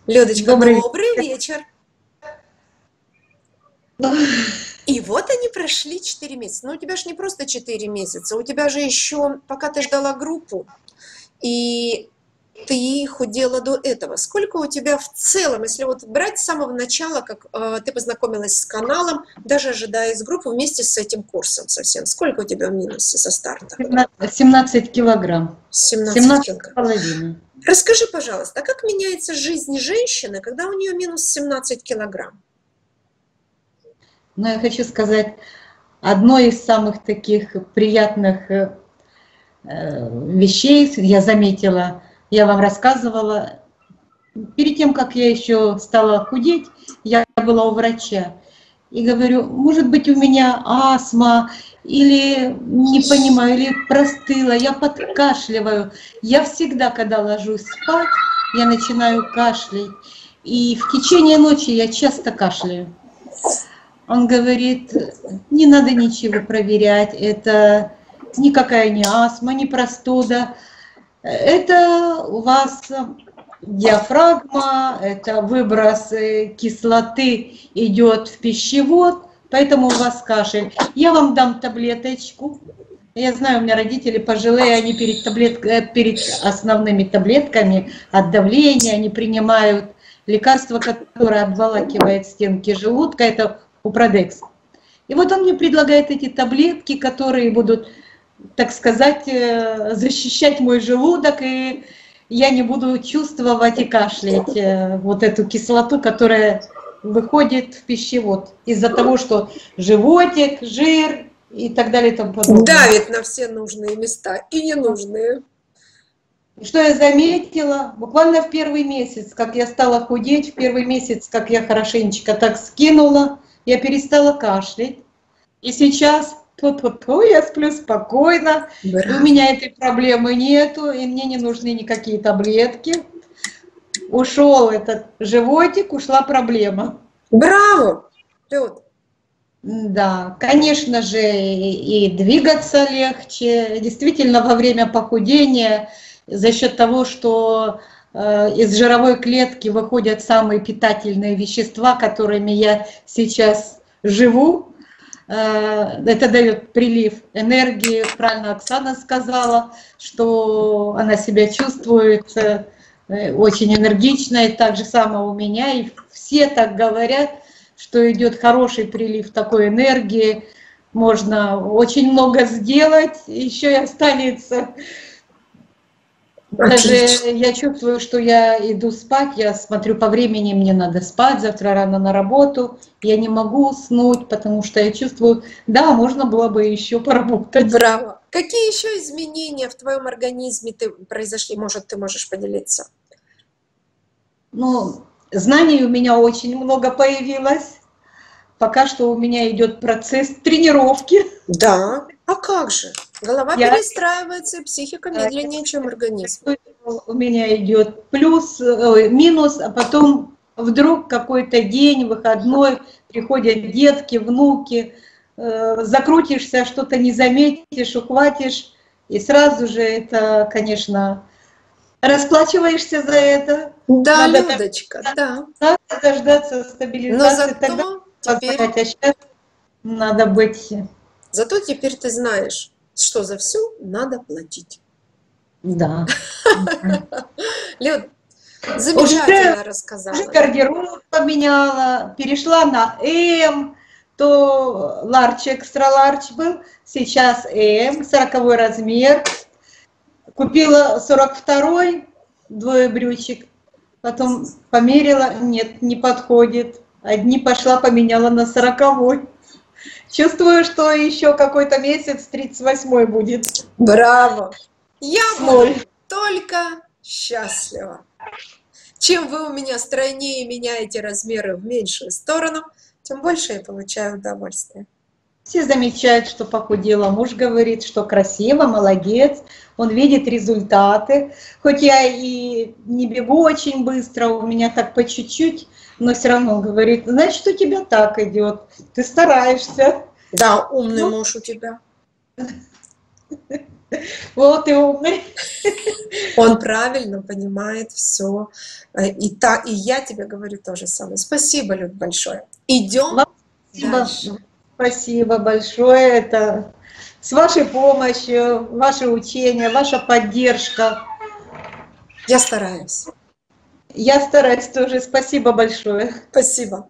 Людочка, Добрый добрый вечер. И вот они прошли 4 месяца. Но у тебя же не просто 4 месяца, у тебя же еще, пока ты ждала группу, и ты худела до этого. Сколько у тебя в целом, если вот брать с самого начала, как ты познакомилась с каналом, даже ожидая из группы вместе с этим курсом совсем, сколько у тебя в минусе со старта? 17 килограмм. 17 17 с килограмм. половиной. Расскажи, пожалуйста, а как меняется жизнь женщины, когда у нее минус 17 килограмм? Но я хочу сказать, одно из самых таких приятных вещей я заметила, я вам рассказывала, перед тем, как я еще стала худеть, я была у врача. И говорю, может быть, у меня астма, или не понимаю, или простыла, я подкашливаю. Я всегда, когда ложусь спать, я начинаю кашлять. И в течение ночи я часто кашляю. Он говорит, не надо ничего проверять, это никакая не астма, не простуда. Это у вас диафрагма, это выброс кислоты идет в пищевод, поэтому у вас кашель. Я вам дам таблеточку. Я знаю, у меня родители пожилые, они перед основными таблетками от давления, они принимают лекарство, которое обволакивает стенки желудка, это Упродекс. И вот он мне предлагает эти таблетки, которые будут, так сказать, защищать мой желудок, и я не буду чувствовать и кашлять вот эту кислоту, которая выходит в пищевод из-за того, что животик, жир и так далее и тому подобное. Давит на все нужные места и ненужные. Что я заметила, буквально в первый месяц, как я стала худеть, в первый месяц, как я хорошенечко так скинула, я перестала кашлять. И сейчас я сплю спокойно, и у меня этой проблемы нету, и мне не нужны никакие таблетки. Ушел этот животик, ушла проблема. Браво! Люд. Да, конечно же, и двигаться легче. Действительно, во время похудения, за счет того, что из жировой клетки выходят самые питательные вещества, которыми я сейчас живу, это дает прилив энергии. Правильно Оксана сказала, что она себя чувствует очень энергично, и так же самое у меня, и все так говорят, что идет хороший прилив такой энергии, можно очень много сделать, еще и останется. Даже я чувствую, что я иду спать, я смотрю по времени, мне надо спать, завтра рано на работу, я не могу уснуть, потому что я чувствую, да, можно было бы еще поработать. Браво! Какие еще изменения в твоем организме произошли? Может, ты можешь поделиться? Ну, знаний у меня очень много появилось. Пока что у меня идет процесс тренировки. Да, а как же? Голова перестраивается, и психика медленнее, чем организм. У меня идет минус, а потом вдруг какой-то день, выходной, приходят детки, внуки, закрутишься, что-то не заметишь, ухватишь, и сразу же это, конечно, расплачиваешься за это. Да, Надо Людочка, да. дождаться стабилизации. Но зато теперь... А сейчас надо быть... Зато теперь ты знаешь, что за все надо платить. Да. Люд, замечательно рассказала. Уже гардероб поменяла, перешла на М, то ларч, экстра ларч был, сейчас М, 40 размер. Купила 42-й, двое брючек, потом померила, нет, не подходит. Одни пошла, поменяла на 40-й. Чувствую, что еще какой-то месяц 38-й будет. Браво! Я буду только счастлива. Чем вы у меня стройнее меняете размеры в меньшую сторону, тем больше я получаю удовольствие. Все замечают, что похудела. Муж говорит, что красиво, молодец. Он видит результаты. Хоть я и не бегу очень быстро, у меня так по чуть-чуть, но все равно он говорит, значит, у тебя так идет. Ты стараешься. Да, умный муж у тебя. Вот и умный. Он правильно понимает все. И я тебе говорю то же самое. Спасибо, Люд, большое. Идем Вам спасибо, дальше. спасибо большое. Это с вашей помощью, ваше учение, ваша поддержка. Я стараюсь. Я стараюсь тоже. Спасибо большое. Спасибо.